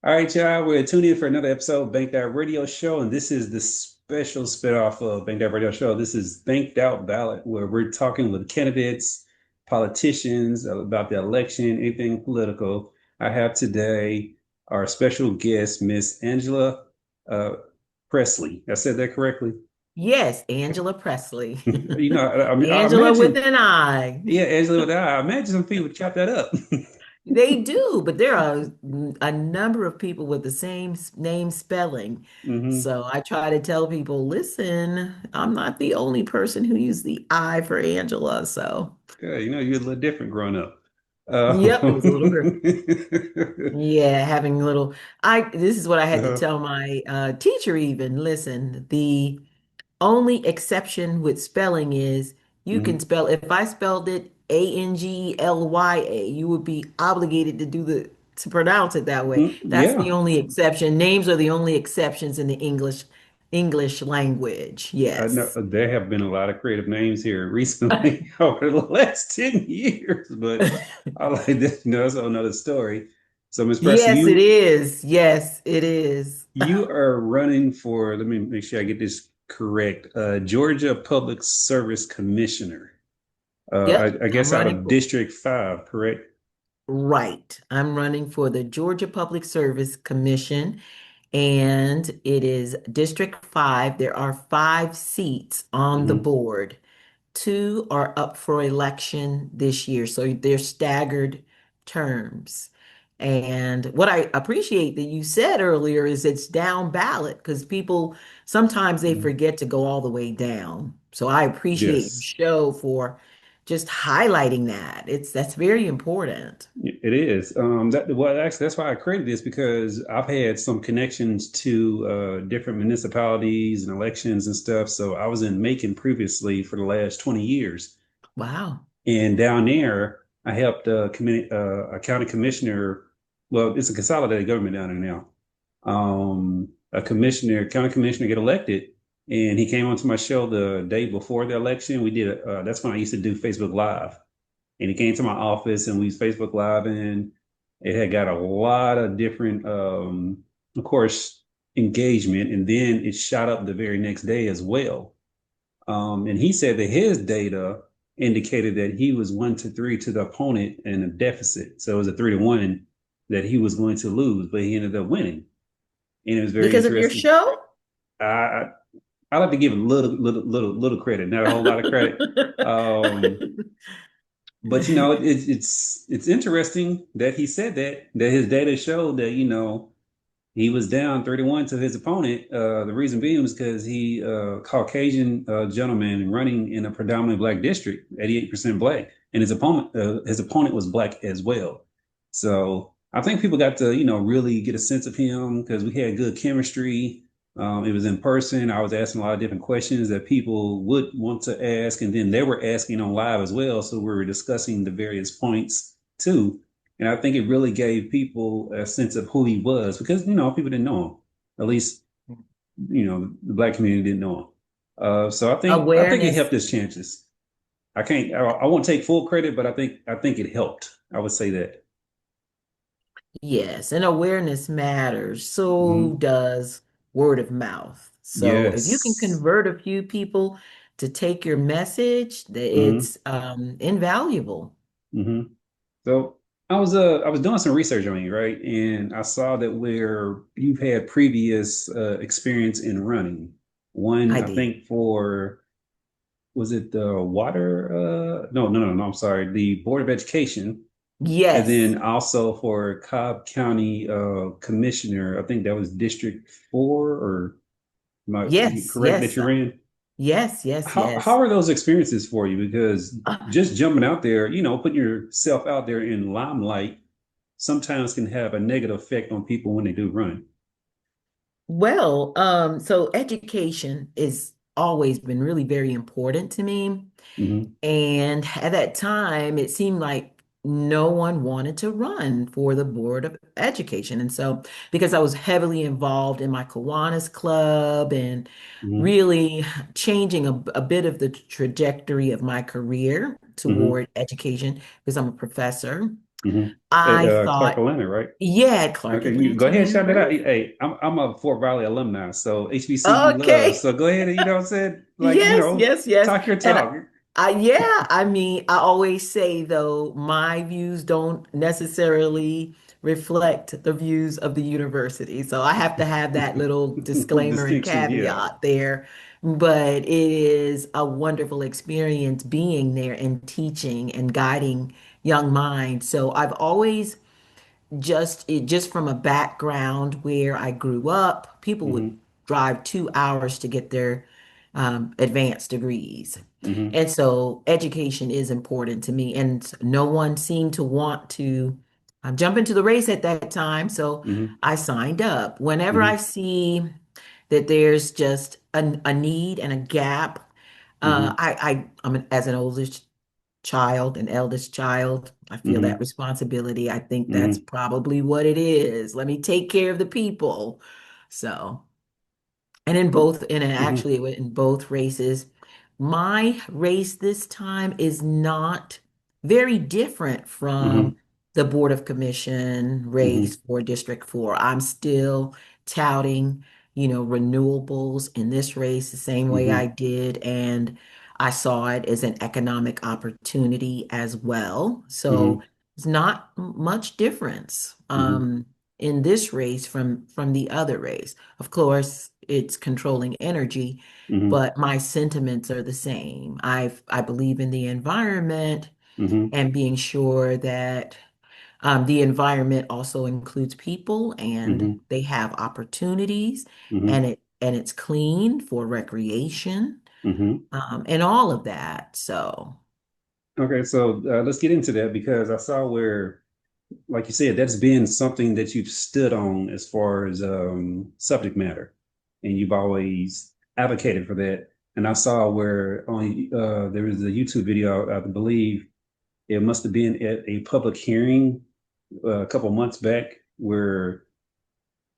All right, y'all. We're tuning in for another episode of Bankedoutt Radio Show, and this is the special spinoff of Bankedoutt Radio Show. This is Bankedoutt Ballot, where we're talking with candidates, politicians about the election, anything political. I have today our special guest, Miss Angela uh, Pressley. I said that correctly? Yes, Angela Pressley. I Angela with imagine, an I. yeah, Angela, I imagine some people chop that up. They do, but there are a number of people with the same name spelling. hmm So I try to tell people, listen, I'm not the only person who used the I for Angela. So, Yeah, you're a little different growing up. yep, it was a little bit. Uh, Yeah, having a little. This is what I had to uh, tell my teacher even. Listen, the only exception with spelling is you can mhm. spell, if I spelled it Angelya, you would be obligated to pronounce it that way. That's the Yeah. only exception. Names are the only exceptions in the English language. I know Yes. there have been a lot of creative names here recently over the last 10 years, but I like this, that's another story. So, Ms. Pressley, Yes, it is. Yes, it is. you are running for, let me make sure I get this correct, Georgia Public Service Commissioner. Yep, I I'm guess out running of for. District 5, correct? Right. I'm running for the Georgia Public Service Commission, and it is District 5. There are 5 seats on the hmm board. Two are up for election this year, so they're staggered terms. And what I appreciate that you said earlier is it's down ballot because people sometimes they forget to go all the way down. So I appreciate your Yes. show for just highlighting that. That's very important. It is. Actually, that's why I created this because I've had some connections to different municipalities and elections and stuff. So I was in Macon previously for the last 20 years. Wow. And down there, I helped a county commissioner. Well, it's a consolidated government down there now. County commissioner get elected. And he came onto my show the day before the election. That's when I used to do Facebook Live, and he came to my office and we used Facebook Live, and it had got a lot of different, of course, engagement, and then it shot up the very next day as well. And he said that his data indicated that he was 1-3 to the opponent in a deficit, so it was a 3-1 that he was going to lose, but he ended up winning, and it was very Because of your interesting. show? I I like to give a little credit, not a whole lot of credit. Um, But it's interesting that he said that his data showed that he was down 31 to his opponent. The reason being was because he Caucasian gentleman running in a predominantly black district, 88% black, and his opponent was black as well. So I think people got to really get a sense of him because we had good chemistry. It was in person. I was asking a lot of different questions that people would want to ask, and then they were asking on live as well. So we were discussing the various points too. And I think it really gave people a sense of who he was because, people didn't know him. At least, the black community didn't know him. So I think it Awareness. helped his chances. I won't take full credit, but I think it helped. I would say that. Yes, and awareness matters. So Mhm. does word of mouth. So if you can Yes. convert a few people to take your message, hmm it's invaluable. hmm So I was doing some research on you, right? And I saw that where you've had previous experience in running. One, I I did. think for was it the water? No. I'm sorry, the Board of Education, and Yes. then also for Cobb County Commissioner. I think that was District 4, or am I Yes. correct that Yes. you ran? Yes. Yes. How Yes. are those experiences for you? Because Uh, just jumping out there, putting yourself out there in limelight sometimes can have a negative effect on people when they do run. well, so education is always been really very important to me. hmm And at that time, it seemed like no one wanted to run for the Board of Education. And so, because I was heavily involved in my Kiwanis Club and hmm really changing a bit of the trajectory of my career hmm toward education, because I'm a professor. Hmm. At I Clark thought, Atlanta, right? yeah, Clark Okay, you go Atlanta ahead and shout that out. University. Hey, I'm a Fort Valley alumni, so HBCU love. Okay. So go ahead and you know what I'm saying? Like, Yes, yes, yes. talk your And talk. yeah, I mean, I always say though, my views don't necessarily reflect the views of the university. So I have to have that little disclaimer and Distinction, yeah. caveat there. But it is a wonderful experience being there and teaching and guiding young minds. So I've always just from a background where I grew up, people would Hmm. drive 2 hours to get their advanced degrees. Hmm. And so education is important to me. And no one seemed to want to jump into the race at that time. So Hmm. I signed up. Whenever I Hmm. see that there's just a need and a gap, Hmm. as an oldest child, an eldest child. I feel that Hmm. responsibility. I think that's Hmm. probably what it is. Let me take care of the people. So, and in both, and Hmm. actually in both races, my race this time is not very different Hmm. from the Board of Commission race Hmm. for District 4. I'm still touting, renewables in this race the same way I Hmm. did. And I saw it as an economic opportunity as well. So Hmm. it's not much difference. Hmm. In this race from the other race. Of course, it's controlling energy, Hmm. but my sentiments are the same. I believe in the environment Hmm. and being sure that the environment also includes people and Hmm. they have opportunities Hmm. and it's clean for recreation Hmm. and all of that. So, Okay, so let's get into that because I saw where, like you said, that's been something that you've stood on as far as subject matter, and you've always advocated for that. And I saw where on there was a YouTube video, I believe it must have been at a public hearing a couple months back, where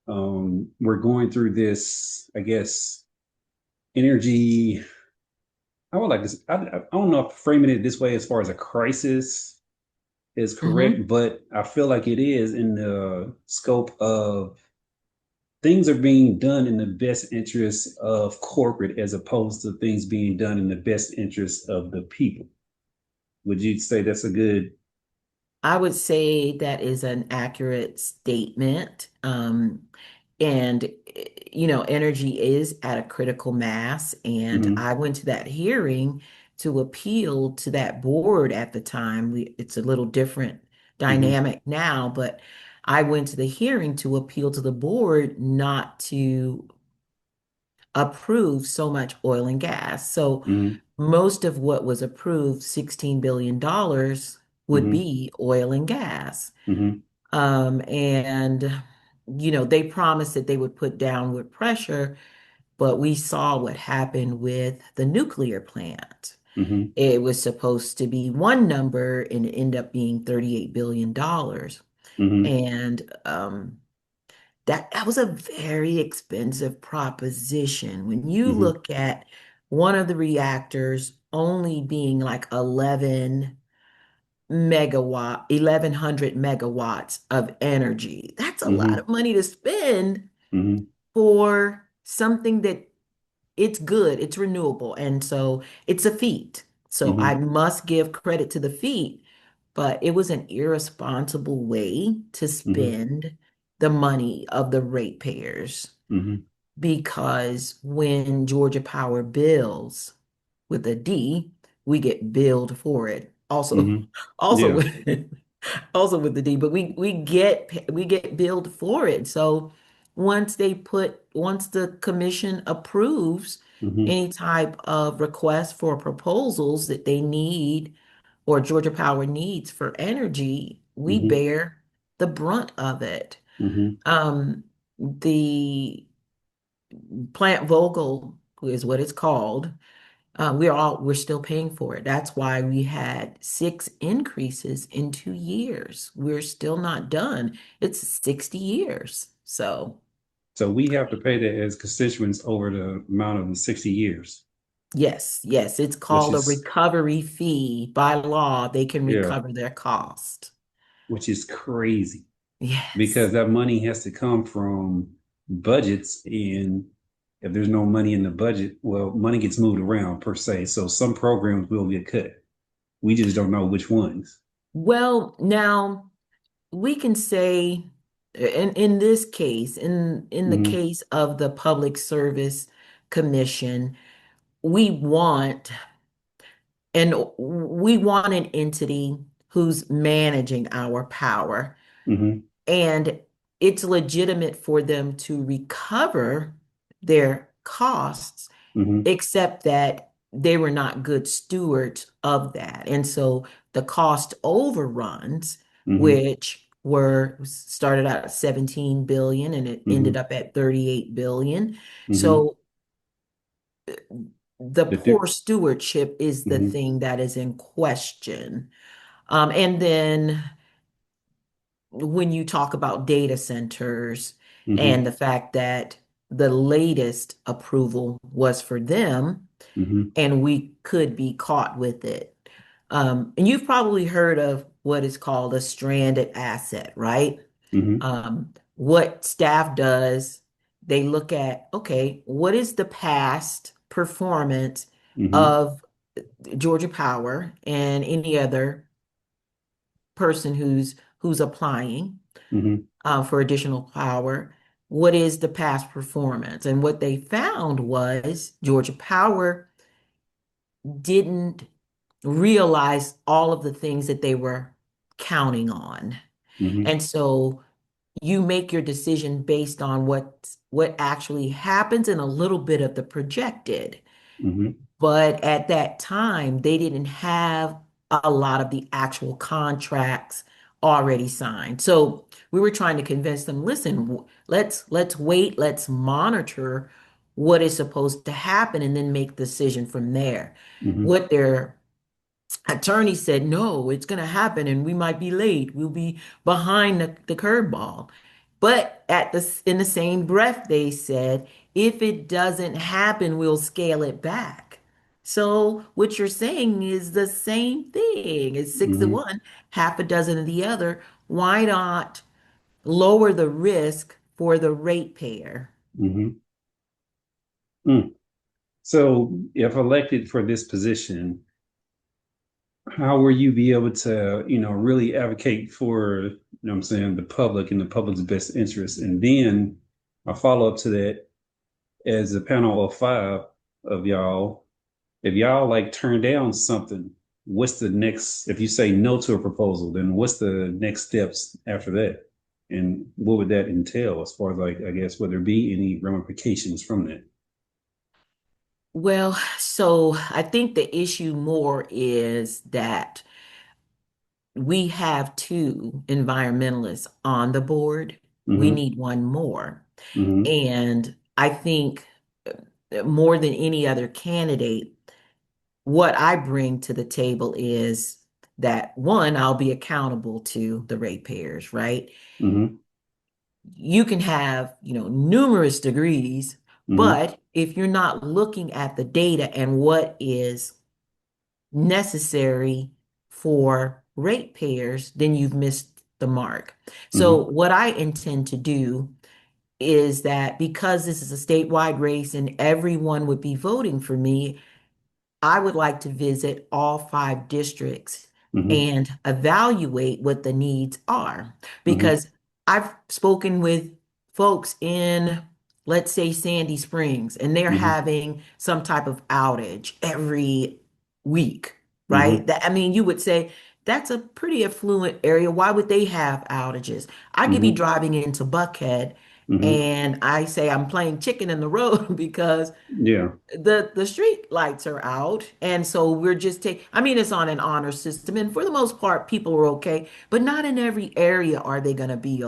we're going through this, I guess, energy. I would like this. I don't know if framing it this way as far as a crisis is mhm. correct, but I feel like it is in the scope of things are being done in the best interest of corporate as opposed to things being done in the best interest of the people. Would you say that's a good? I would say that is an accurate statement. And, energy is at a critical mass. And Hmm. I went to that hearing to appeal to that board at the time. It's a little different Hmm. dynamic now, but I went to the hearing to appeal to the board not to approve so much oil and gas. So Hmm. most of what was approved, $16 billion, would Hmm. be oil and gas. Hmm. And they promised that they would put downward pressure, but we saw what happened with the nuclear plant. Hmm. It was supposed to be one number and it ended up being $38 billion. Hmm. And that was a very expensive proposition. When you Hmm. look at one of the reactors only being like 1,100 megawatts of energy. That's a lot Hmm. of money to spend Hmm. for something that it's good, it's renewable, and so it's a feat. So I Hmm. must give credit to the feat, but it was an irresponsible way to Hmm. spend the money of the ratepayers Hmm. because when Georgia Power bills with a D, we get billed for it. Also, Hmm. also Yeah. with also with the D, but we get billed for it. So once the commission approves Hmm. any type of request for proposals that they need or Georgia Power needs for energy, we Hmm. bear the brunt of it. Hmm. The Plant Vogel is what it's called. We're still paying for it. That's why we had six increases in 2 years. We're still not done. It's 60 years. So So we have to pay that as constituents over the amount of the 60 years, yes, yes, it's which called a is, recovery fee. By law, they can yeah. recover their cost. which is crazy Yes. because that money has to come from budgets. And if there's no money in the budget, well, money gets moved around per se. So some programs will get cut. We just don't know which ones. Well, now we can say in this case, in the Hmm. case of the Public Service Commission, we want we want an entity who's managing our power. Hmm. And it's legitimate for them to recover their costs, Hmm. except that they were not good stewards of that. And so the cost overruns, Hmm. which were started out at 17 billion and it ended Hmm. up at 38 billion. Hmm. So the The di- poor stewardship is the hmm. thing that is in question. And then when you talk about data centers Hmm. and the fact that the latest approval was for them Hmm. and we could be caught with it. And you've probably heard of what is called a stranded asset, right? Hmm. What staff does, they look at, okay, what is the past performance Hmm. of Georgia Power and any other person who's applying Hmm. for additional power. What is the past performance? And what they found was Georgia Power didn't realize all of the things that they were counting on. Hmm. And so you make your decision based on what actually happens and a little bit of the projected. Hmm. But at that time, they didn't have a lot of the actual contracts already signed. So we were trying to convince them, listen, let's wait, let's monitor what is supposed to happen and then make decision from there. Hmm. What their attorney said, no, it's going to happen and we might be late. We'll be behind the curveball. But in the same breath, they said, if it doesn't happen, we'll scale it back. So what you're saying is the same thing. It's six of Hmm. one, half a dozen of the other. Why not lower the risk for the ratepayer? Hmm. Mm. So if elected for this position, how will you be able to, really advocate for, what I'm saying, the public and the public's best interest? And then a follow up to that, as a panel of five of y'all, if y'all like turn down something, what's the next, if you say no to a proposal, then what's the next steps after that? And what would that entail as far as like, I guess, would there be any ramifications from that? Well, so I think the issue more is that we have two environmentalists on the board. We Hmm. need one more. Hmm. And I think more than any other candidate, what I bring to the table is that one, I'll be accountable to the ratepayers, right? Hmm. You can have, numerous degrees, Hmm. but if you're not looking at the data and what is necessary for ratepayers, then you've missed the mark. So, Hmm. what I intend to do is that because this is a statewide race and everyone would be voting for me, I would like to visit all five districts Hmm. and evaluate what the needs are. Hmm. Because I've spoken with folks in, let's say, Sandy Springs, and they're Hmm. having some type of outage every week, right? Hmm. That, I mean, you would say that's a pretty affluent area. Why would they have outages? I could be Hmm. driving into Buckhead Hmm. and I say I'm playing chicken in the road because Yeah. the street lights are out, and so we're just taking, I mean, it's on an honor system and for the most part people are okay, but not in every area are they going to be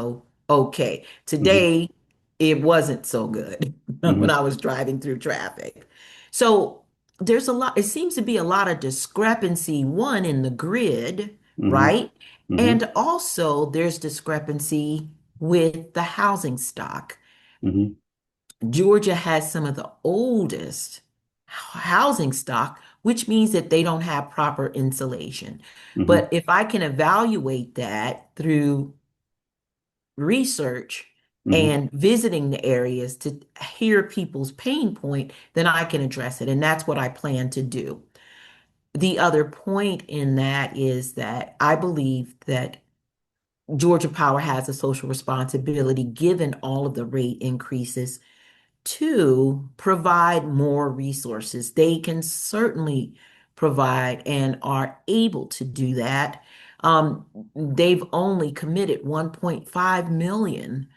okay. Hmm. Today it wasn't so good when Hmm. I was driving through traffic. So there's a lot, it seems to be a lot of discrepancy, one in the grid, Hmm. right? Hmm. And also there's discrepancy with the housing stock. Hmm. Georgia has some of the oldest housing stock, which means that they don't have proper insulation. Hmm. But if I can evaluate that through research Hmm. and visiting the areas to hear people's pain point, then I can address it. And that's what I plan to do. The other point in that is that I believe that Georgia Power has a social responsibility, given all of the rate increases, to provide more resources. They can certainly provide and are able to do that. They've only committed 1.5 million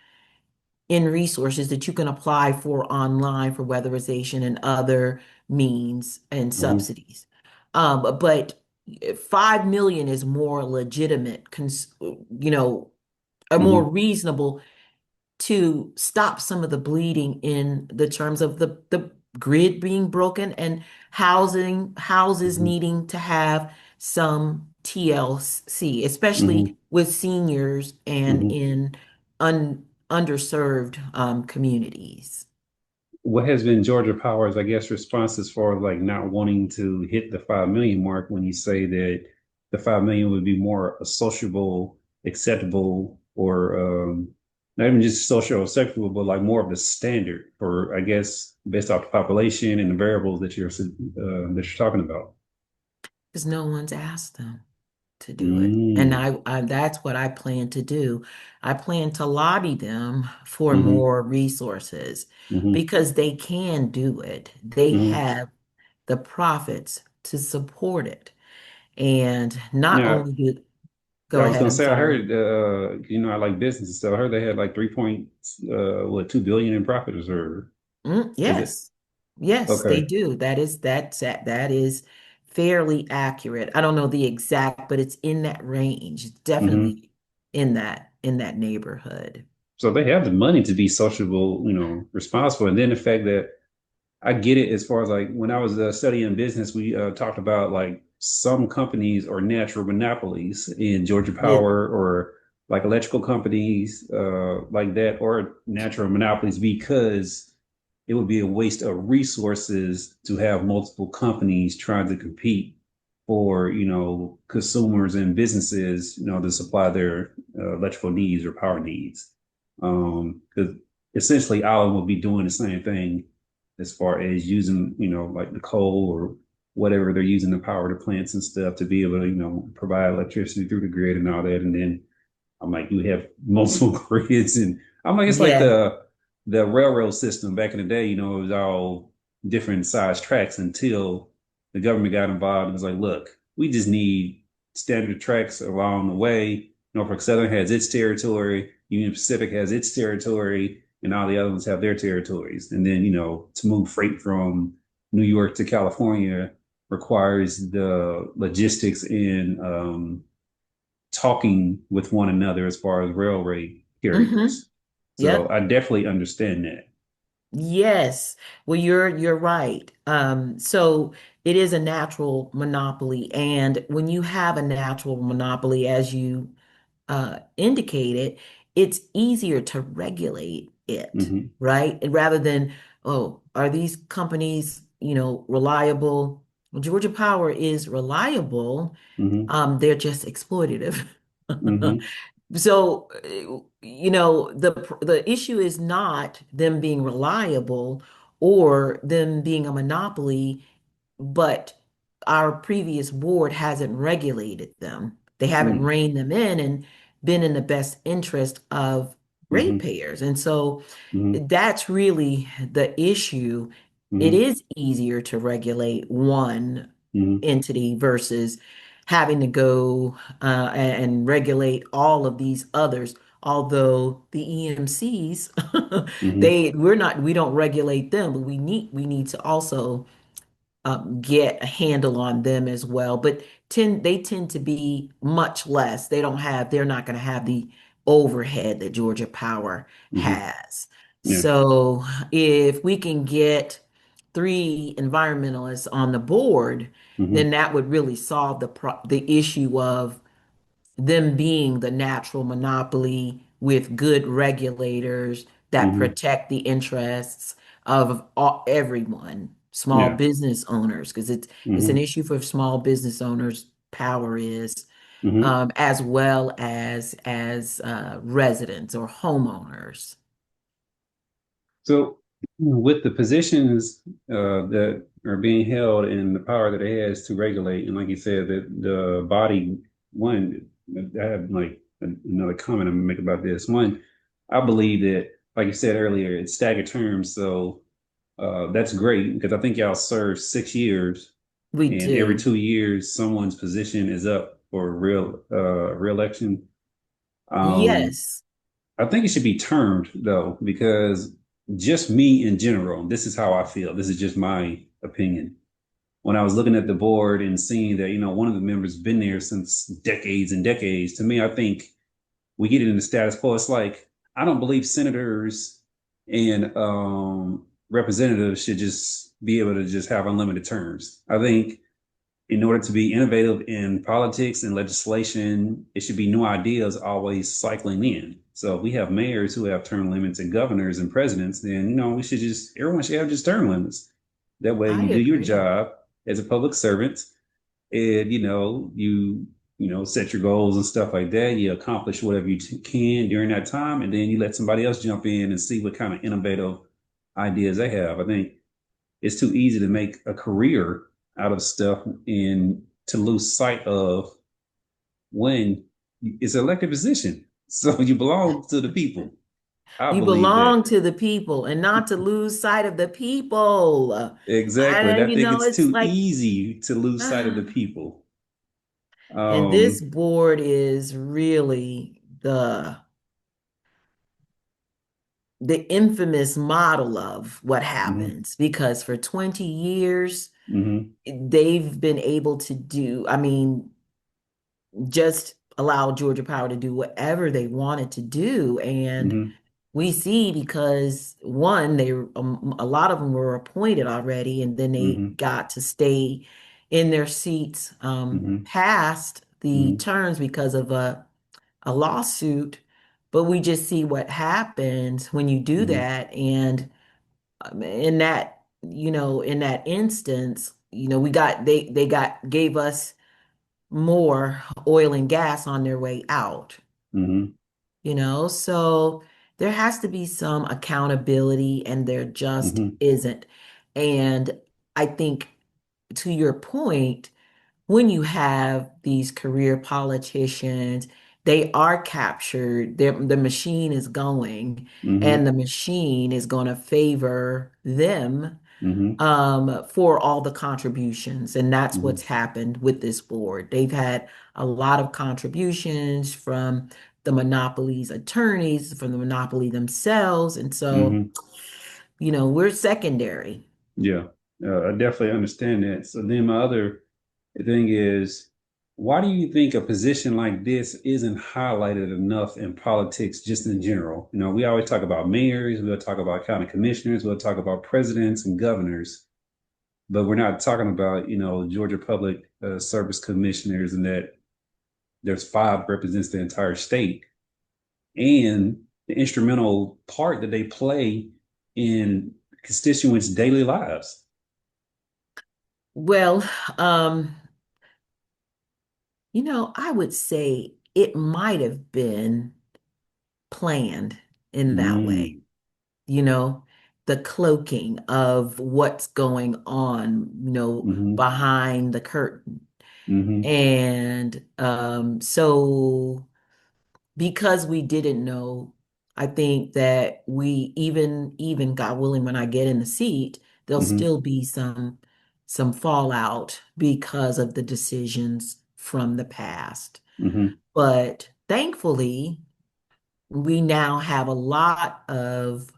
in resources that you can apply for online for weatherization and other means and Hmm. subsidies. But 5 million is more legitimate, a more Hmm. reasonable to stop some of the bleeding in the terms of the grid being broken and houses Hmm. needing to have some TLC, Hmm. especially with seniors and Hmm. in underserved communities. What has been Georgia Power's, I guess, response as far as like not wanting to hit the 5 million mark when you say that the 5 million would be more sociable, acceptable, or not even just social acceptable, but like more of the standard for, I guess, based off the population and the variables that you're talking about. Because no one's asked them to do it. And Mm. I that's what I plan to do. I plan to lobby them for Hmm. more resources Hmm. because they can do it. They Hmm. have the profits to support it. And not Now, only do, go I was ahead, gonna I'm say I sorry. heard I like business and stuff. I heard they had like 3.2 billion in profit reserve. Is it Yes. Yes, they okay? do. That is fairly accurate. I don't know the exact, but it's in that range. It's Hmm. definitely in that neighborhood. So they have the money to be sociable, responsible. And then the fact that I get it as far as like when I was studying business, we talked about like some companies are natural monopolies in Georgia Yeah. Power or like electrical companies like that or natural monopolies because it would be a waste of resources to have multiple companies trying to compete for, consumers and businesses, to supply their electrical needs or power needs. Because essentially all of them will be doing the same thing as far as using, like the coal or whatever they're using to power the plants and stuff to be able to, provide electricity through the grid and all that. And then I'm like, you have multiple grids, and I'm like, it's like Yeah. the railroad system back in the day. It was all different size tracks until the government got involved and was like, look, we just need standard tracks along the way. Norfolk Southern has its territory, Union Pacific has its territory, and all the other ones have their territories. And then, to move freight from New York to California requires the logistics in talking with one another as far as railway Mm-hmm. carriers. So Yep. I definitely understand that. Yes. Well, you're right. So it is a natural monopoly, and when you have a natural monopoly, as you indicated, it's easier to regulate it, Hmm. right? And rather than, oh, are these companies, reliable? Well, Georgia Power is reliable. Hmm. They're just exploitative. Hmm. So, the issue is not them being reliable or them being a monopoly, but our previous board hasn't regulated them. They haven't Hmm. reined them in and been in the best interest of Hmm. ratepayers. And so Hmm. that's really the issue. It hmm is easier to regulate one hmm entity versus having to go and regulate all of these others. Although the EMCs, hmm we don't regulate them, but we need to also get a handle on them as well. But they tend to be much less. They're not going to have the overhead that Georgia Power hmm has. Yeah. So if we can get three environmentalists on the board, hmm then that would really solve the issue of them being the natural monopoly with good regulators that hmm protect the interests of everyone. small Yeah. business owners, because it's an Hmm. issue for small business owners, power is, Hmm. as well as residents or homeowners. So with the positions that are being held and the power that it has to regulate, and like you said, that the body, one, I have like another comment I'm gonna make about this. One, I believe that, like you said earlier, it's staggered terms. So that's great because I think y'all serve 6 years, We and every do. 2 years, someone's position is up for real reelection. Um, Yes. I think it should be termed though, because just me in general, this is how I feel. This is just my opinion. When I was looking at the board and seeing that, one of the members been there since decades and decades, to me, I think we get it in the status quo. It's like I don't believe senators and representatives should just be able to just have unlimited terms. I think in order to be innovative in politics and legislation, it should be new ideas always cycling in. So if we have mayors who have term limits and governors and presidents, then we should just everyone should have just term limits. That way I you do your agree. job as a public servant and set your goals and stuff like that. You accomplish whatever you can during that time, and then you let somebody else jump in and see what kind of innovative ideas they have. I think it's too easy to make a career out of stuff and to lose sight of when it's an elected position. So you belong to the people. I You believe that. belong to the people and not to lose sight of the people. Exactly. And I think it's It's too like, easy to lose sight of the ah. people. And this Um, board is really the infamous model of what mhm, happens because for 20 years mhm, they've been able to do, I mean, just allow Georgia Power to do whatever they wanted to do. And mhm, we see because one, a lot of them were appointed already, and then they mhm, got to stay in their seats mhm, past the mhm, terms because of a lawsuit. But we just see what happens when you do mhm, that. And in that, in that instance, they gave us more oil and gas on their way out, mhm, so there has to be some accountability, and there just mhm, isn't. And I think to your point, when you have these career politicians, they are captured. The machine is going, and mhm, the machine is going to favor them mhm, for all the contributions. And that's what's mhm, happened with this board. They've had a lot of contributions from the monopolies attorneys, from the monopoly themselves. And so, mhm. we're secondary. Yeah, I definitely understand that. So then my other thing is, why do you think a position like this isn't highlighted enough in politics just in general? We always talk about mayors, we'll talk about county commissioners, we'll talk about presidents and governors, but we're not talking about, Georgia Public Service Commissioners and that there's five represents the entire state and the instrumental part that they play in constituents' daily lives. Well, um, I would say it might have been planned in that way. Mm, you know, the cloaking of what's going on, hmm. behind the curtain. Hmm. And so because we didn't know, I think that we even God willing, when I get in the seat, there'll Hmm. still be some fallout because of the decisions from the past. Hmm. But thankfully, we now have a lot of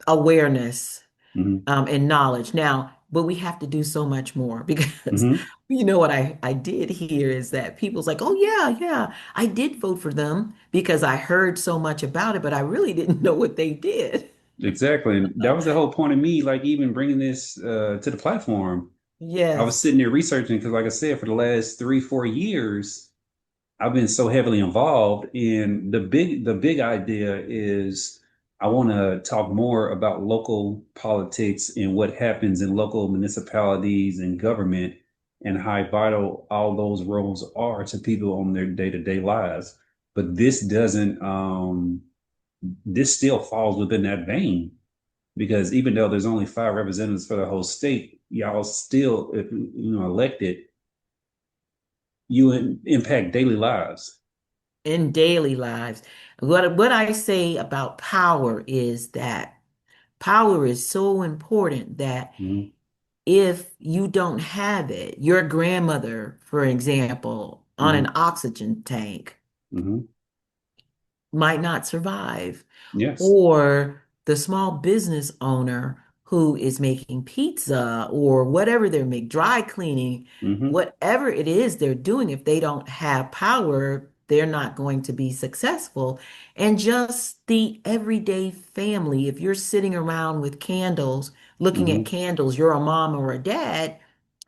awareness Hmm. and knowledge now, but we have to do so much more because Hmm. what I did hear is that people's like, oh yeah, yeah, I did vote for them because I heard so much about it, but I really didn't know what they did. Exactly. And that was the whole point of me, like even bringing this to the platform. I was Yes. sitting there researching because, like I said, for the last 3, 4 years, I've been so heavily involved. And the big idea is I want to talk more about local politics and what happens in local municipalities and government and how vital all those roles are to people on their day-to-day lives. But this still falls within that vein because even though there's only five representatives for the whole state, y'all still, if elected, you impact daily lives. in daily lives. What I say about power is that power is so important that Hmm. if you don't have it, your grandmother, for example, on an Hmm. oxygen tank Hmm. might not survive, Yes. or the small business owner who is making pizza or whatever they're making, dry cleaning, Hmm. whatever it is they're doing, if they don't have power, they're not going to be successful. And just the everyday family, if you're sitting around with candles, looking at Hmm. candles, you're a mom or a dad,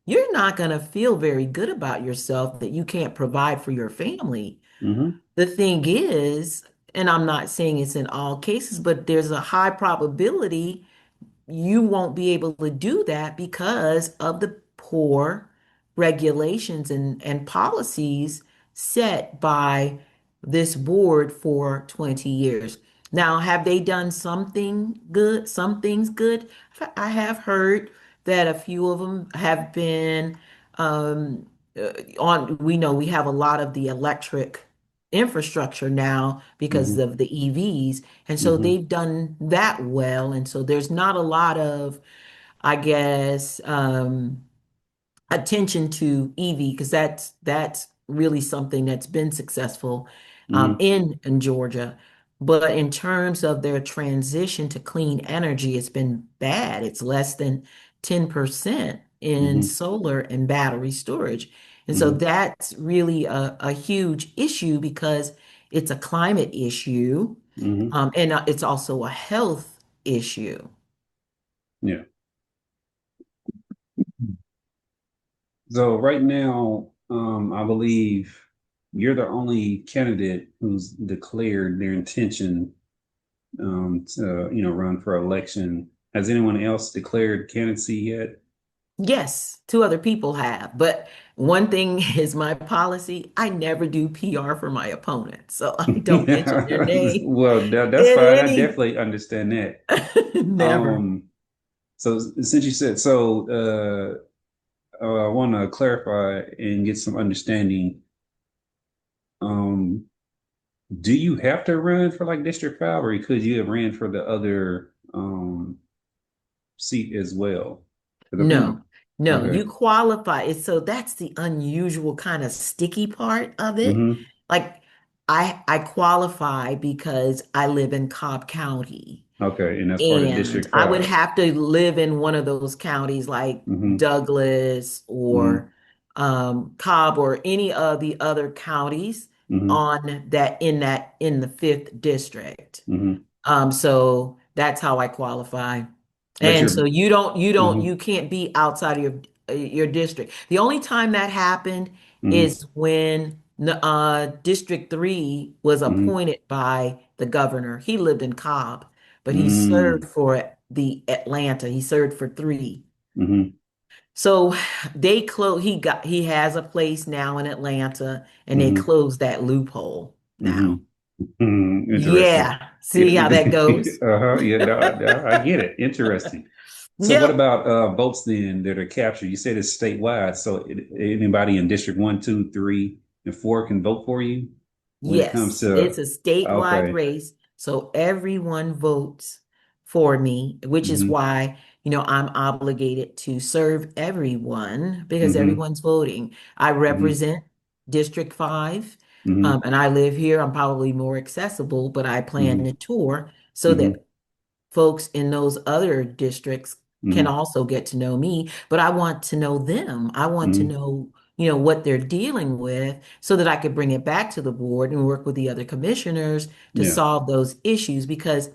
you're not going to feel very good about yourself that you can't provide for your family. Hmm. The thing is, and I'm not saying it's in all cases, but there's a high probability you won't be able to do that because of the poor regulations and policies set by this board for 20 years. Now, have they done something good, some things good? I have heard that a few of them have been um, we know we have a lot of the electric infrastructure now because Hmm. of the EVs. And so Hmm. they've done that well. And so there's not a lot of, I guess, attention to EV because that's really something that's been successful Hmm. in Georgia. But in terms of their transition to clean energy, it's been bad. It's less than 10% in Hmm. solar and battery storage. And so Hmm. that's really a huge issue because it's a climate issue, Hmm. and it's also a health issue. Yeah. So right now, I believe you're the only candidate who's declared their intention to, run for election. Has anyone else declared candidacy yet? Yes, two other people have. But one thing is my policy, I never do PR for my opponent. So I don't mention their name Well, that's in fine. I any, definitely understand that. never. Um, so since you said so, I want to clarify and get some understanding. Um, do you have to run for like District 5 or could you have ran for the other seat as well? Because I think, No, no, okay. you qualify. So that's the unusual kind of sticky part of it. Hmm. Like I qualify because I live in Cobb County. Okay. And that's part of And District I would 5. have to live in one of those counties like Hmm. Douglas Hmm. or Cobb or any of the other counties Hmm. on that in the fifth district. Hmm. So that's how I qualify. But And you're, so hmm. you can't be outside of your district. The only time that happened Hmm. is when District 3 was Hmm. appointed by the governor. He lived in Cobb, but he served Hmm. for the Atlanta. He served for 3. Hmm. So he has a place now in Atlanta and they Hmm. closed that loophole Hmm. now. Interesting. Yeah. Yeah. See how that goes? Uh-huh. Yeah, no, no, I get it. Interesting. So what Yep. about votes then that are captured? You said it's statewide, so anybody in District 1, 2, 3, and 4 can vote for you when it comes Yes, it's to a statewide okay. race, so everyone votes for me, which is Hmm. why, I'm obligated to serve everyone because Hmm. everyone's voting. I Hmm. represent District 5, Hmm. and I live here. I'm probably more accessible, but I plan Hmm. to tour so Hmm. that folks in those other districts can Hmm. also get to know me, but I want to know them. I want to Hmm. know, what they're dealing with so that I could bring it back to the board and work with the other commissioners to Yeah. solve those issues. Because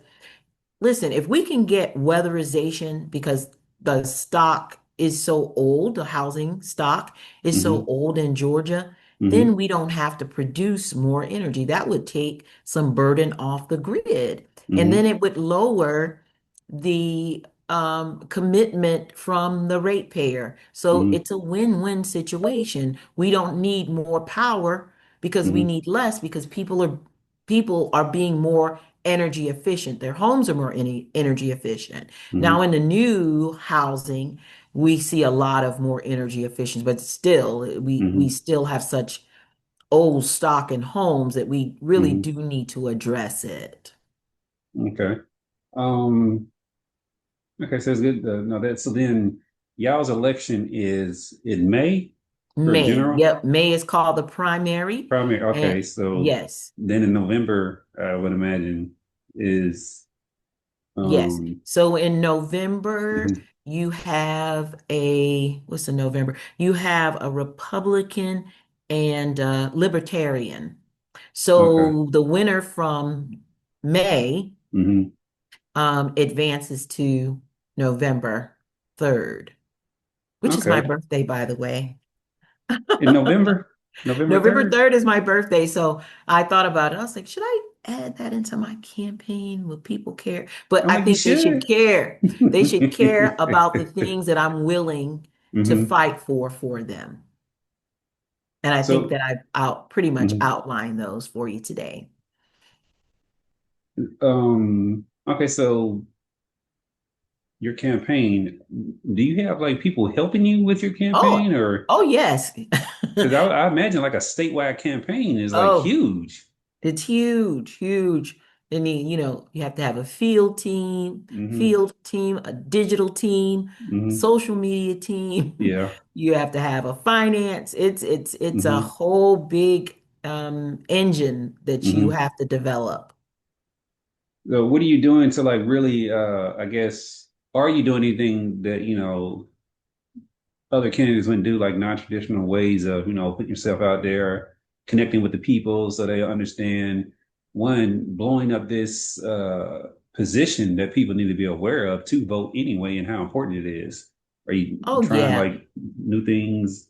listen, if we can get weatherization because the stock is so old, the housing stock is so Hmm. old in Georgia, then Hmm. we don't have to produce more energy. That would take some burden off the grid. And then Mm-hmm. it would lower the commitment from the ratepayer. So Mm-hmm. it's a win-win situation. We don't need more power because we Mm-hmm. need less because people are being more energy efficient. Their homes are more energy efficient. Now Mm-hmm. in the new housing, we see a lot of more energy efficient, but still we Mm-hmm. still have such old stock in homes that we really Mm-hmm. do need to address it. Okay. Um, okay, so it's good. No, that so then y'all's election is in May for May. general Yep. May is called the primary. primary. And Okay, so yes, then in November, I would imagine is yes. um So in November, mhm. you have what's in November? You have a Republican and a Libertarian. Okay. So the winner from May Hmm. advances to November 3rd, which is my Okay. birthday, by the way. In November, November November 3rd. 3rd is my birthday, so I thought about it. I was like, should I add that into my campaign? Will people care? But I'm I like, you think they should should. care. They should care about the things that I'm willing to Hmm. fight for them. And I think So, that I've pretty much mhm. outlined those for you today. Okay, so your campaign, do you have like people helping you with your Oh, campaign or oh yes. because I imagine like a statewide campaign is like Oh, huge. it's huge, huge. And you have to have a Hmm. field team, a digital team, Hmm. social media team. Yeah. You have to have a finance. It's a Hmm. whole big engine that you Hmm. have to develop. So what are you doing to like really I guess are you doing anything that, other candidates wouldn't do like non-traditional ways of, putting yourself out there, connecting with the people so they understand one, blowing up this position that people need to be aware of to vote anyway and how important it is. Are you Oh trying yeah. like new things?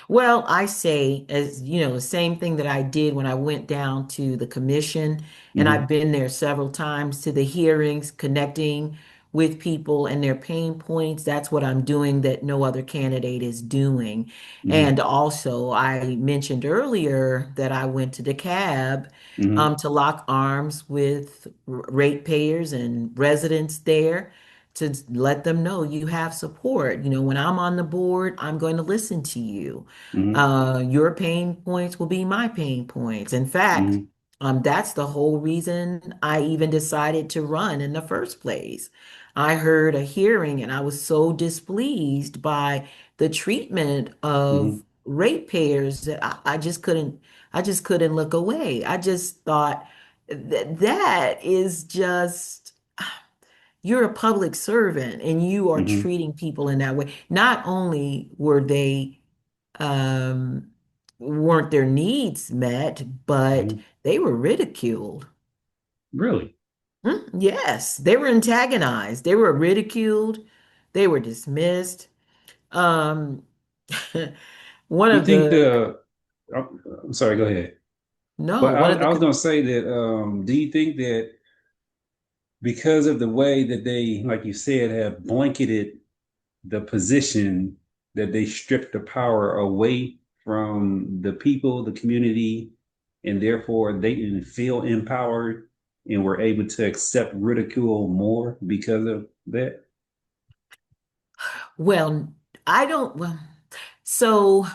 Well, I say, as you know, the same thing that I did when I went down to the commission, and Hmm. I've been there several times to the hearings, connecting with people and their pain points. That's what I'm doing that no other candidate is doing. Hmm. And also, I mentioned earlier that I went to the cab Hmm. to lock arms with ratepayers and residents there to let them know you have support. When I'm on the board, I'm going to listen to you. Hmm. Your pain points will be my pain points. In fact, Hmm. that's the whole reason I even decided to run in the first place. I heard a hearing and I was so displeased by the treatment Hmm. of ratepayers that I just couldn't look away. I just thought that is just you're a public servant and you are Hmm. treating people in that way. Not only um, weren't their needs met, but Hmm. they were ridiculed. Really? Yes, they were antagonized. They were ridiculed. They were dismissed. Um, one You of think the, I'm sorry, go ahead. no, But one of I was the, going to say that, do you think that because of the way that they, like you said, have blanketed the position, that they stripped the power away from the people, the community, and therefore they didn't feel empowered and were able to accept ridicule more because of that? well, I don't, well, so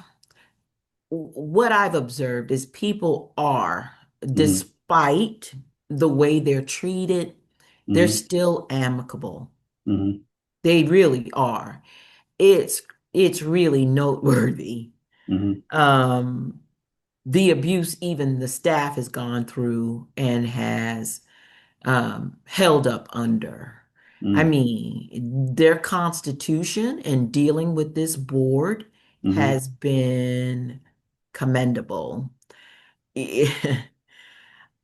what I've observed is people are, Hmm. despite the way they're treated, they're Hmm. still amicable. Hmm. They really are. It's it's really noteworthy. Hmm. Um, the abuse even the staff has gone through and has held up under. I Hmm. mean, their constitution and dealing with this board Hmm. has been commendable.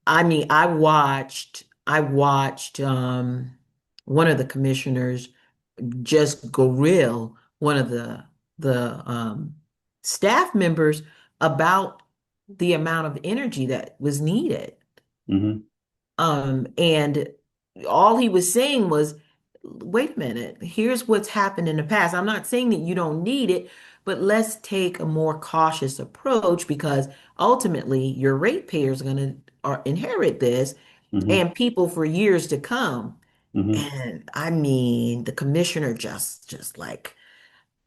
I mean, I watched one of the commissioners just grill one of the staff members about the amount of energy that was needed. Hmm. And all he was saying was, wait a minute, here's what's happened in the past. I'm not saying that you don't need it, but let's take a more cautious approach because ultimately your ratepayers are going to inherit this Hmm. and people for years to come. Hmm. And I mean, the commissioner just like,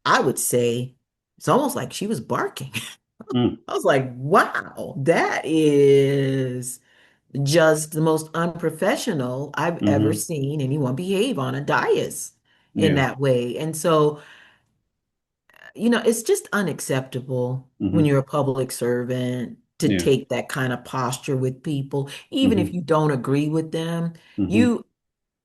I would say, it's almost like she was barking. Mm. I was like, wow, that is just the most unprofessional I've ever Hmm. seen anyone behave on a dais in Yeah. that way. And so, it's just unacceptable when Hmm. you're a public servant to Yeah. take that kind of posture with people, even if Hmm. you don't agree with them. Hmm. You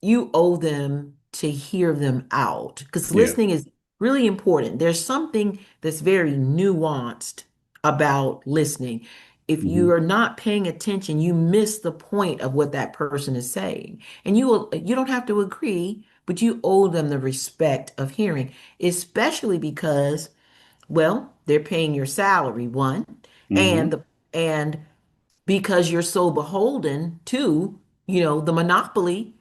you owe them to hear them out because Yeah. listening is really important. There's something that's very nuanced about listening. If you Hmm. are not paying attention, you miss the point of what that person is saying. And you don't have to agree, but you owe them the respect of hearing, especially because, well, they're paying your salary, one, and Hmm. and because you're so beholden to, the monopoly,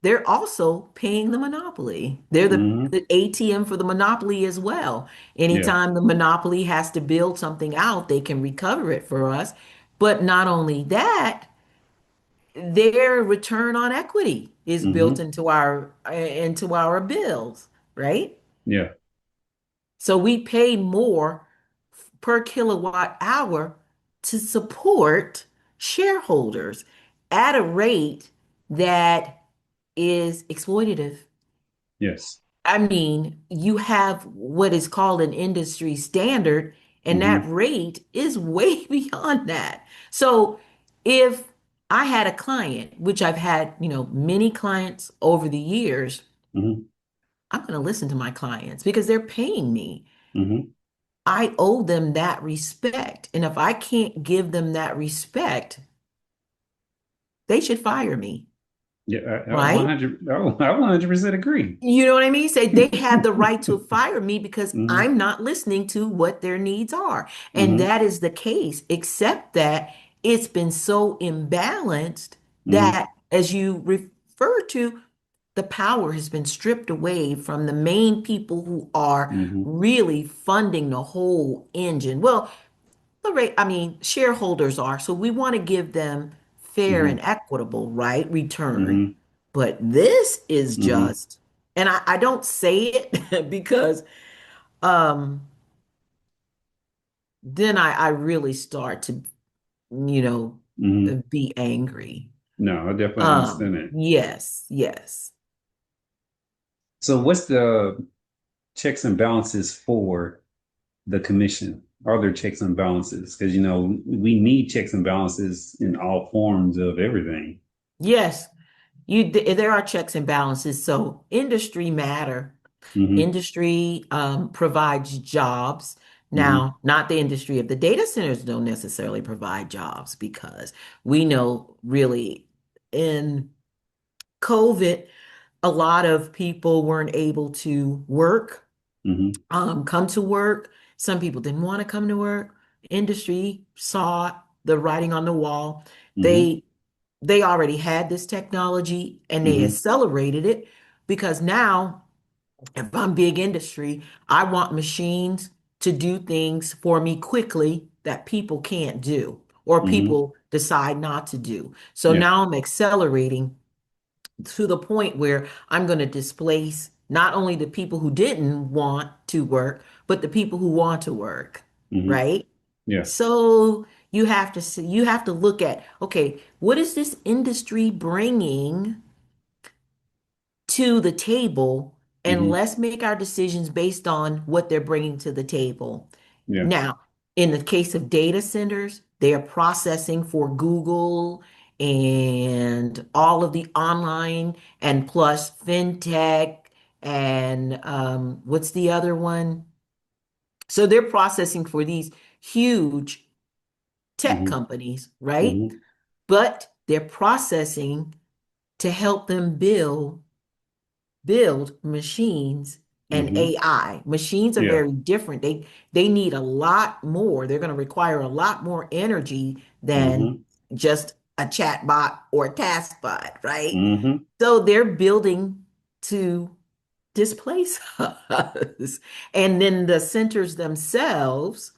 they're also paying the monopoly. They're Hmm. the ATM for the monopoly as well. Yeah. Anytime the monopoly has to build something out, they can recover it for us. But not only that, their return on equity is built Hmm. into our bills, right? Yeah. So we pay more per kilowatt hour to support shareholders at a rate that is exploitative. Yes. I mean, you have what is called an industry standard, and that Hmm. rate is way beyond that. So if I had a client, which I've had, many clients over the years, Hmm. I'm going to listen to my clients because they're paying me. Hmm. I owe them that respect. And if I can't give them that respect, they should fire me, Yeah. I right? 100. I 100% agree. You know what I mean? Say they have the right to fire me because Hmm. I'm not listening to what their needs are. And Hmm. that is the case, except that it's been so imbalanced Hmm. that, as you refer to, the power has been stripped away from the main people who are Hmm. really funding the whole engine. Well, the rate, I mean, shareholders are, so we want to give them fair Hmm. and equitable, right, return. Hmm. But this is Hmm. just, and I don't say it because then I really start to, you know, Hmm. be angry. No, I definitely understand that. Yes, yes. So, what's the checks and balances for the commission? Are there checks and balances? Because we need checks and balances in all forms of everything. Yes, there are checks and balances. So industry matter. Hmm. Industry provides jobs. Hmm. Now, not the industry of the data centers don't necessarily provide jobs because we know really in COVID, a lot of people weren't able to work, Hmm. come to work. Some people didn't want to come to work. Industry saw the writing on the wall. Hmm. They they already had this technology and they Hmm. accelerated it because now if I'm big industry, I want machines to do things for me quickly that people can't do or Hmm. people decide not to do. So Yeah. now I'm accelerating to the point where I'm going to displace not only the people who didn't want to work, but the people who want to work, Hmm. right? Yeah. So you have to look at, okay, what is this industry bringing to the table, and Hmm. let's make our decisions based on what they're bringing to the table. Yeah. Now, in the case of data centers, they are processing for Google and all of the online and plus fintech and what's the other one? So they're processing for these huge tech Hmm. companies, right? Hmm. But they're processing to help them build machines and Hmm. AI. Machines are Yeah. very different. They need a lot more. They're going to require a lot more energy than Hmm. just a chat bot or a task bot, right? Mm-hmm. So they're building to displace us. And then the centers themselves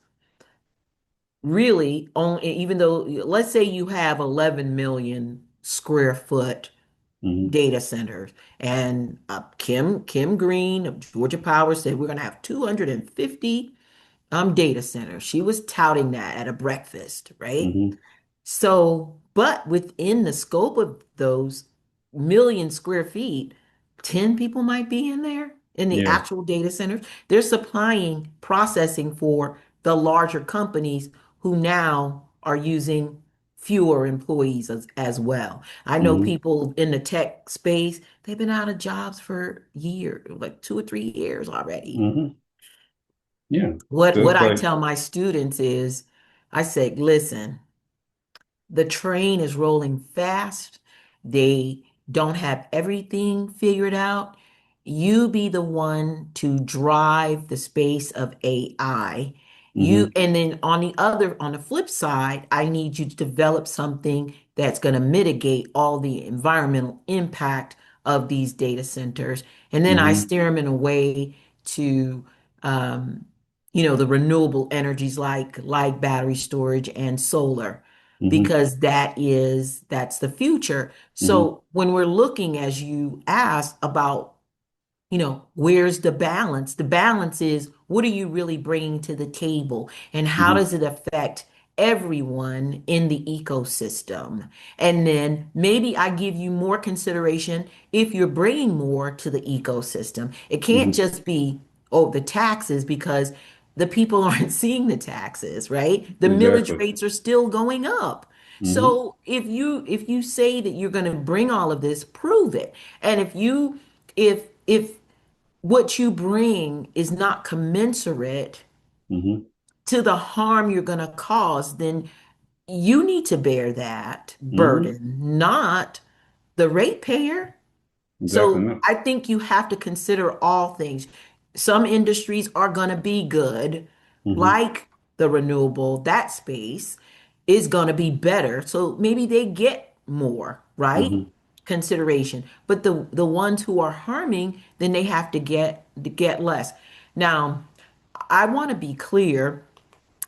really on even though let's say you have 11 million square foot Mm-hmm. data centers and Kim Green of Georgia Power said we're going to have 250 data centers. She was touting that at a breakfast, right? Mm-hmm. So, but within the scope of those million square feet, 10 people might be in there in the Yeah. actual data centers. They're supplying processing for the larger companies who now are using fewer employees as well. I know Mm-hmm. people in the tech space, they've been out of jobs for years, like 2 or 3 years already. Mm-hmm. Yeah. So What it's I like, tell my students is, I say, listen, the train is rolling fast. They don't have everything figured out. You be the one to drive the space of AI. mm-hmm. And then on the flip side, I need you to develop something that's going to mitigate all the environmental impact of these data centers. And then I Mm-hmm. steer them in a way to, um, the renewable energies like battery storage and solar Mm-hmm. because that's the future. Mm-hmm. So when we're looking, as you asked about, where's the balance? The balance is what are you really bringing to the table and how Mm-hmm. does it affect everyone in the ecosystem? And then maybe I give you more consideration if you're bringing more to the ecosystem. It can't Mm-hmm. just be, oh, the taxes because the people aren't seeing the taxes, right? The millage Exactly. rates are still going up. Mm-hmm. So if you say that you're going to bring all of this, prove it. And if what you bring is not commensurate Mm-hmm. to the harm you're going to cause, then you need to bear that Mm-hmm. burden, not the ratepayer. Exactly. So No. I think you have to consider all things. Some industries are going to be good, Mm-hmm. like the renewable, that space is going to be better. So maybe they get more, right? Mm-hmm. Consideration. But the ones who are harming, then they have to get less. Now, I want to be clear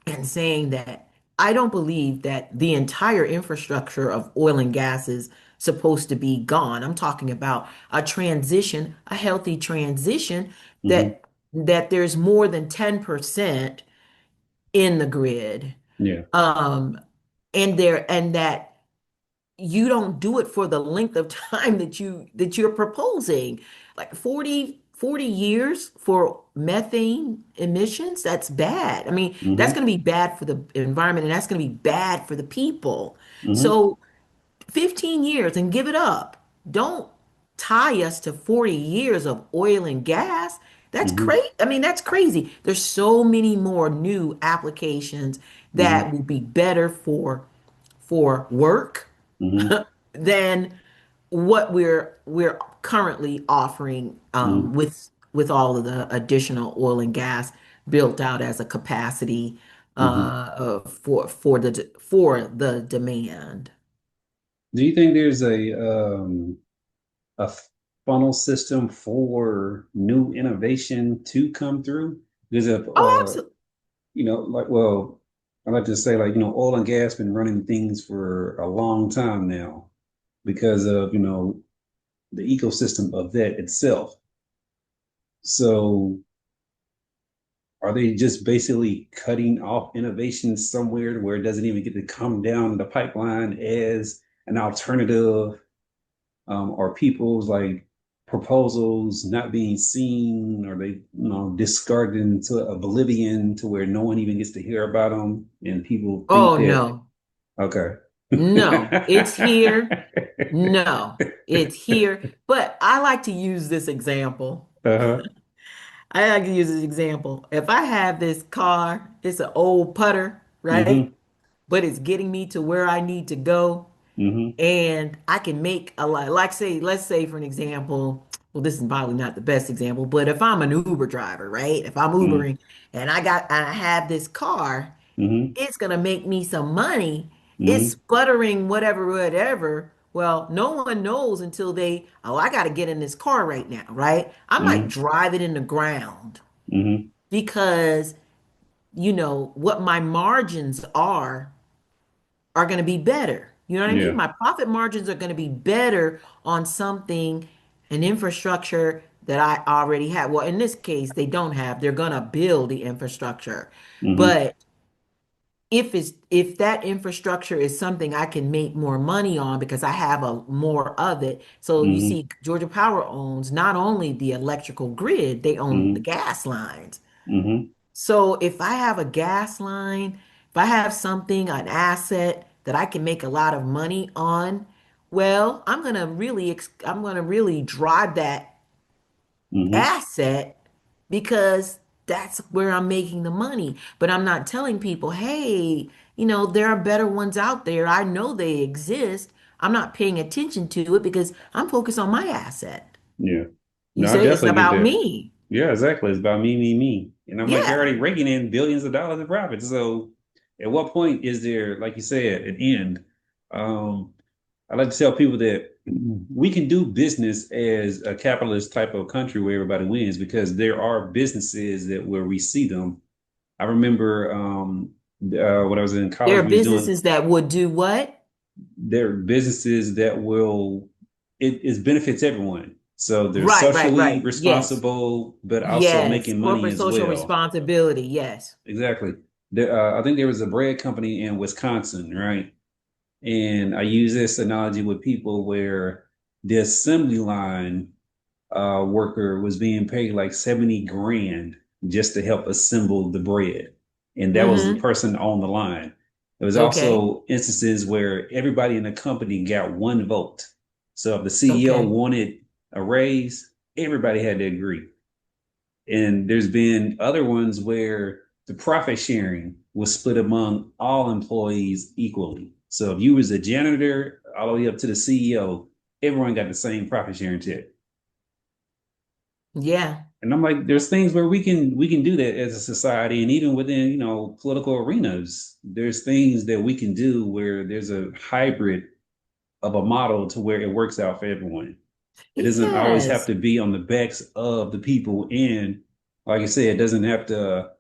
and saying that I don't believe that the entire infrastructure of oil and gas is supposed to be gone. I'm talking about a transition, a healthy transition Mm-hmm. that there's more than 10% in the grid. Yeah. Um, and that you don't do it for the length of time that you're proposing. Like 40 years for methane emissions, that's bad. I mean, that's Mm-hmm. going to be bad for the environment and that's going to be bad for the people. Mm-hmm. So 15 years and give it up. Don't tie us to 40 years of oil and gas. That's Mm-hmm. crazy. I mean, that's crazy. There's so many more new applications Mm-hmm. that will be better for work Mm-hmm. than what we're currently offering Mm-hmm. with all of the additional oil and gas built out as a capacity Mm-hmm. for the demand. Do you think there's a funnel system for new innovation to come through? Because if Oh, absolutely. like, well, I like to say, like, oil and gas been running things for a long time now because of, the ecosystem of that itself. So are they just basically cutting off innovation somewhere where it doesn't even get to come down the pipeline as an alternative? Are people's like proposals not being seen? Or they, discarded into oblivion to where no one even gets to hear about them, and people think Oh that no. okay. No, it's here. No, it's here. But I like to use this example. Uh-huh. I like to use this example. If I have this car, it's an old putter, right? Mm-hmm. But it's getting me to where I need to go. Mm-hmm. And I can make a lot, like say, let's say for an example, well, this is probably not the best example, but if I'm an Uber driver, right? If I'm Mm-hmm. Ubering and I have this car, Mm-hmm. it's gonna make me some money. It's Mm-hmm. sputtering, whatever, whatever. Well, no one knows until they, oh, I got to get in this car right now, right? I might Mm-hmm. drive it in the ground Mm-hmm. because, what my margins are going to be better. You know what I mean? Yeah. My profit margins are going to be better on something, an infrastructure that I already have. Well, in this case, they don't have. They're going to build the infrastructure. Mm-hmm. But if that infrastructure is something I can make more money on because I have a more of it. So you Mm-hmm. see, Georgia Power owns not only the electrical grid, they own the Mm-hmm. gas lines. Mm-hmm. So if I have a gas line, if I have something, an asset that I can make a lot of money on, well, I'm gonna really drive that Mm-hmm. asset because that's where I'm making the money. But I'm not telling people, hey, there are better ones out there. I know they exist. I'm not paying attention to it because I'm focused on my asset. Yeah. You No, I say it's definitely get about that. me. Yeah, exactly. It's about me, me, me. And I'm like, they're Yeah. already raking in billions of dollars in profits. So at what point is there, like you said, an end? Um, I like to tell people that we can do business as a capitalist type of country where everybody wins because there are businesses that where we see them. I remember when I was in There college, are we was doing businesses that would do what? there are businesses that will it benefits everyone. So they're Right, right, socially right. Yes. responsible, but also Yes. making money Corporate as social well. responsibility. Yes. Exactly. I think there was a bread company in Wisconsin, right? And I use this analogy with people where the assembly line worker was being paid like 70 grand just to help assemble the bread. And that was the Mm-hmm. person on the line. There was Okay. also instances where everybody in the company got one vote. So if the CEO Okay. wanted a raise, everybody had to agree. And there's been other ones where the profit sharing was split among all employees equally. So if you was a janitor all the way up to the CEO, everyone got the same profit sharing check. Yeah. And I'm like, there's things where we can do that as a society, and even within political arenas, there's things that we can do where there's a hybrid of a model to where it works out for everyone. It doesn't always have Yes. to be on the backs of the people, and like I said, it doesn't have to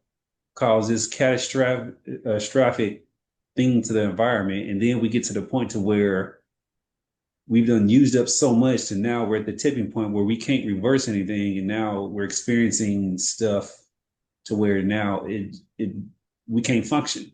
cause this catastrophic thing to the environment, and then we get to the point to where we've done used up so much to now we're at the tipping point where we can't reverse anything, and now we're experiencing stuff to where now it we can't function.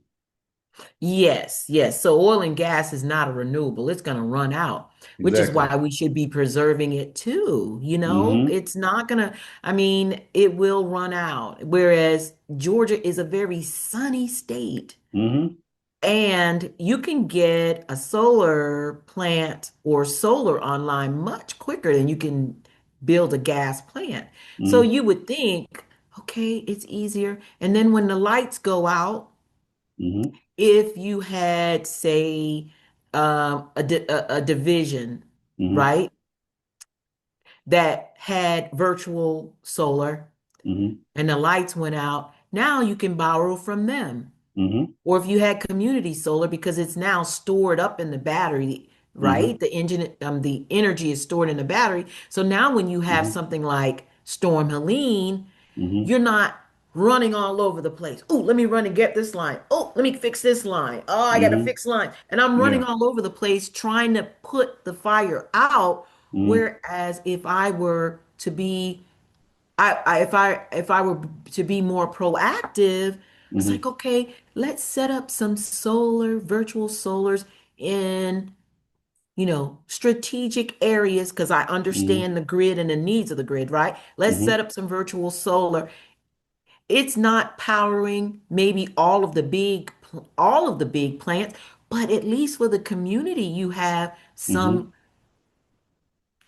Yes. Yes. So oil and gas is not a renewable. It's going to run out, which is Exactly. why we should be preserving it too. Mm-hmm. It's not going to, I mean, it will run out. Whereas Georgia is a very sunny state. Mm-hmm. And you can get a solar plant or solar online much quicker than you can build a gas plant. So Mm-hmm. you would think, okay, it's easier. And then when the lights go out, Mm-hmm. if you had, say, a division, Mm-hmm. right, that had virtual solar Mm-hmm. and the lights went out, now you can borrow from them. Mm-hmm. Or if you had community solar, because it's now stored up in the battery, Mm-hmm. right? The energy is stored in the battery. So now when you have Mm-hmm. something like Storm Helene, Mm-hmm. you're not running all over the place. Oh, let me run and get this line. Oh, let me fix this line. Oh, I got to Mm-hmm. fix line. And I'm running Yeah. all over the place trying to put the fire out. Mm-hmm. Whereas if I were to be if I were to be more proactive, it's Mm-hmm. like, okay, let's set up some solar, virtual solars in, strategic areas because I Mm-hmm. understand the grid and the needs of the grid, right? Let's Mm-hmm. set up some virtual solar. It's not powering maybe all of the big plants, but at least for the community, you have Mm-hmm. some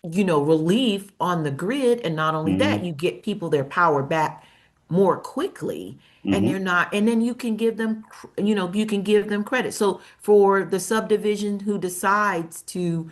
relief on the grid. And not only that, Mm-hmm. you get people their power back more quickly. And they're Mm-hmm. not, and then you can give them credit. So for the subdivision who decides to,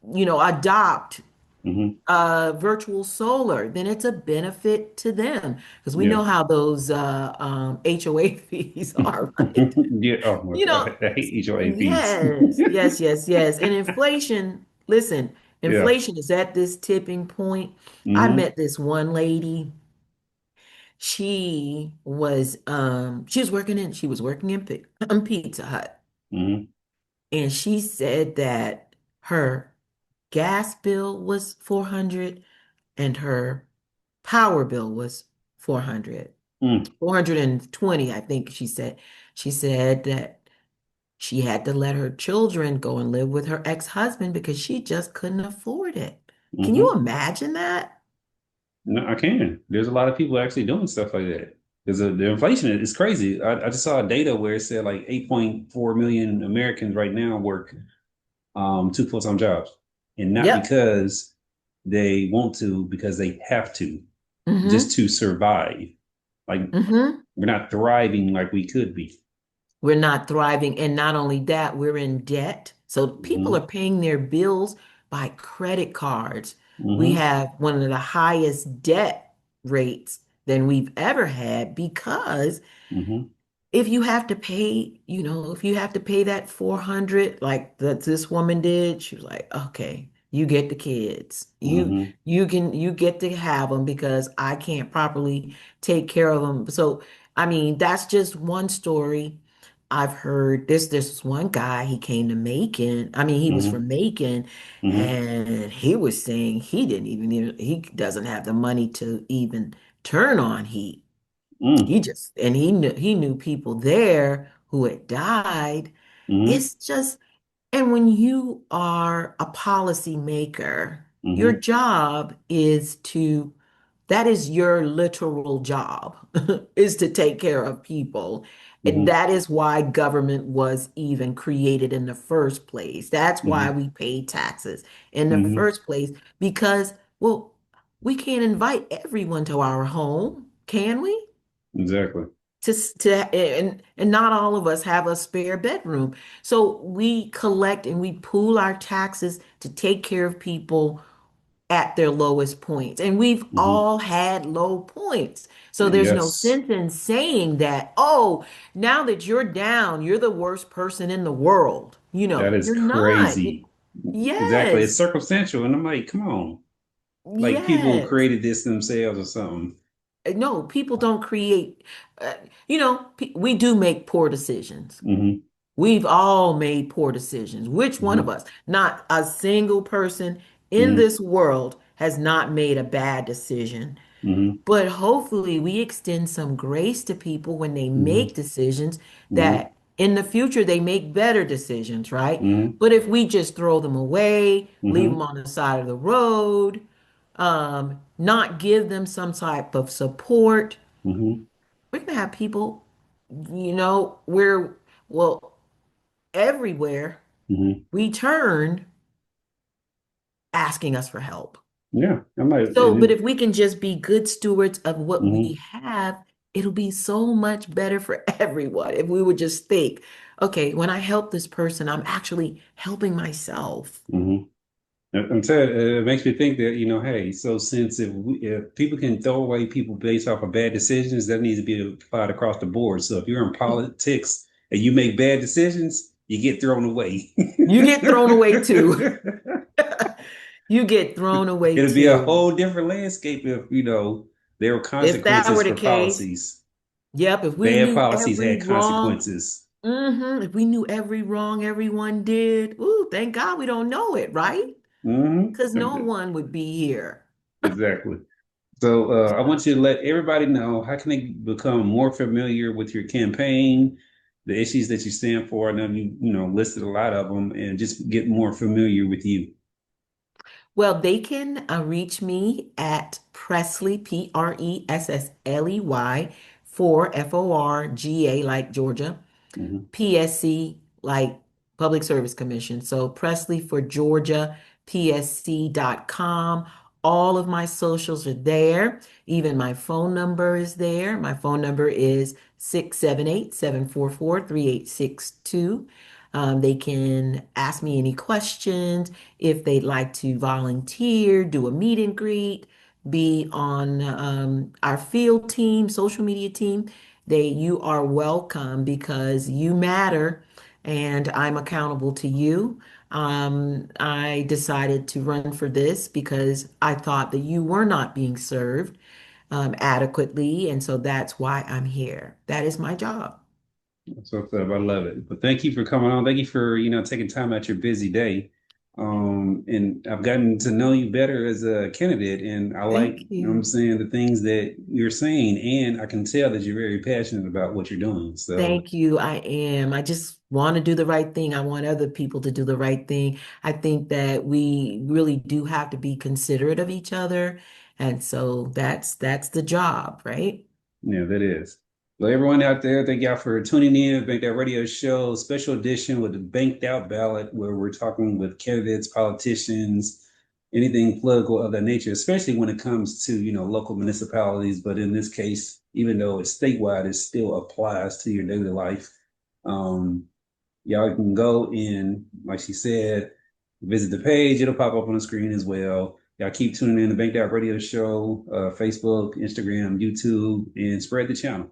adopt Hmm. Virtual solar, then it's a benefit to them because we Yeah. know how those HOA fees are, right? Yeah. Oh my You know, God. I hate HOA fees. yes, yes, yes, yes. And inflation, listen, Yeah. inflation is at this tipping point. I Hmm. met this one lady. She was working in Pizza Hut, Hmm. and she said that her gas bill was 400 and her power bill was 400. Mm. 420, I think she said. She said that she had to let her children go and live with her ex-husband because she just couldn't afford it. Can you Hmm. imagine that? No, I can. There's a lot of people actually doing stuff like that. Because the inflation is crazy. I just saw data where it said like 8.4 million Americans right now work two full-time jobs. And not Yep. because they want to, because they have to, just Mm-hmm. to survive. Like Mm-hmm. we're not thriving like we could be. We're not thriving. And not only that, we're in debt. So people Hmm. are paying their bills by credit cards. We Hmm. have one of the highest debt rates than we've ever had because Hmm. if you have to pay, if you have to pay that 400 like that this woman did, she was like, "Okay, you get the kids. Hmm. You get to have them because I can't properly take care of them." So, I mean, that's just one story. I've heard this one guy, he came to Macon. I mean, he was Hmm. from Macon, Hmm. and he was saying he doesn't have the money to even turn on heat. Hmm. He knew people there who had died. Hmm. It's just, and when you are a policy maker, your Hmm. job is to, that is your literal job, is to take care of people. And Hmm. that is why government was even created in the first place. That's why Hmm. we pay taxes in the Hmm. first place, because, well, we can't invite everyone to our home, can we? Exactly. And not all of us have a spare bedroom. So we collect and we pool our taxes to take care of people at their lowest points. And we've Hmm. all had low points. So there's no Yes. sense in saying that, oh, now that you're down, you're the worst person in the world. That is You're not. crazy. Exactly. It's Yes. circumstantial. And I'm like, come on. Like people Yes. created this themselves or something. No, people don't create, we do make poor decisions. Hmm. We've all made poor decisions. Which one of Hmm. us? Not a single person in Hmm. this world has not made a bad decision. Hmm. But hopefully, we extend some grace to people when they Hmm. make decisions Hmm. that in the future they make better decisions, right? Hmm. But if we just throw them away, leave them Hmm. on the side of the road, not give them some type of support, Hmm. we're going to have people, well, everywhere Hmm. we turn asking us for help. Yeah. I'm like, So, but if we can just be good stewards of what we hmm. have, it'll be so much better for everyone. If we would just think, okay, when I help this person, I'm actually helping myself. Hmm. I'm saying it makes me think that, hey, so since if people can throw away people based off of bad decisions, that needs to be applied across the board. So if you're in politics and you make bad decisions, you get thrown away. You get thrown away too. You get thrown away It'll be a too. whole different landscape if, there were If that consequences were the for case, policies. yep, if we Bad knew policies every had wrong, consequences. if we knew every wrong everyone did, ooh, thank God we don't know it, right? Hmm. Because no one would be here. Exactly. So I want you to let everybody know how can they become more familiar with your campaign, the issues that you stand for. I know you listed a lot of them, and just get more familiar with you. Well, they can reach me at Pressley, Pressley, for FORGA, like Georgia, Hmm. PSC, like Public Service Commission. So Pressley for Georgia, PSC.com. All of my socials are there. Even my phone number is there. My phone number is 678-744-3862. They can ask me any questions if they'd like to volunteer, do a meet and greet, be on our field team, social media team. You are welcome because you matter and I'm accountable to you. I decided to run for this because I thought that you were not being served adequately. And so that's why I'm here. That is my job. That's what's up. I love it. But thank you for coming on. Thank you for, taking time out your busy day. And I've gotten to know you better as a candidate, and I like, Thank what I'm you. saying, the things that you're saying, and I can tell that you're very passionate about what you're doing. So, Thank you. I am. I just want to do the right thing. I want other people to do the right thing. I think that we really do have to be considerate of each other. And so that's the job, right? yeah, that is. Well, everyone out there, thank y'all for tuning in. Bank That Radio Show, special edition with the Banked Out Ballot, where we're talking with candidates, politicians, anything political of that nature, especially when it comes to, local municipalities. But in this case, even though it's statewide, it still applies to your daily life. Um, Y'all can go in, like she said, visit the page. It'll pop up on the screen as well. Y'all keep tuning in to Banked Out Radio Show, Facebook, Instagram, YouTube, and spread the channel.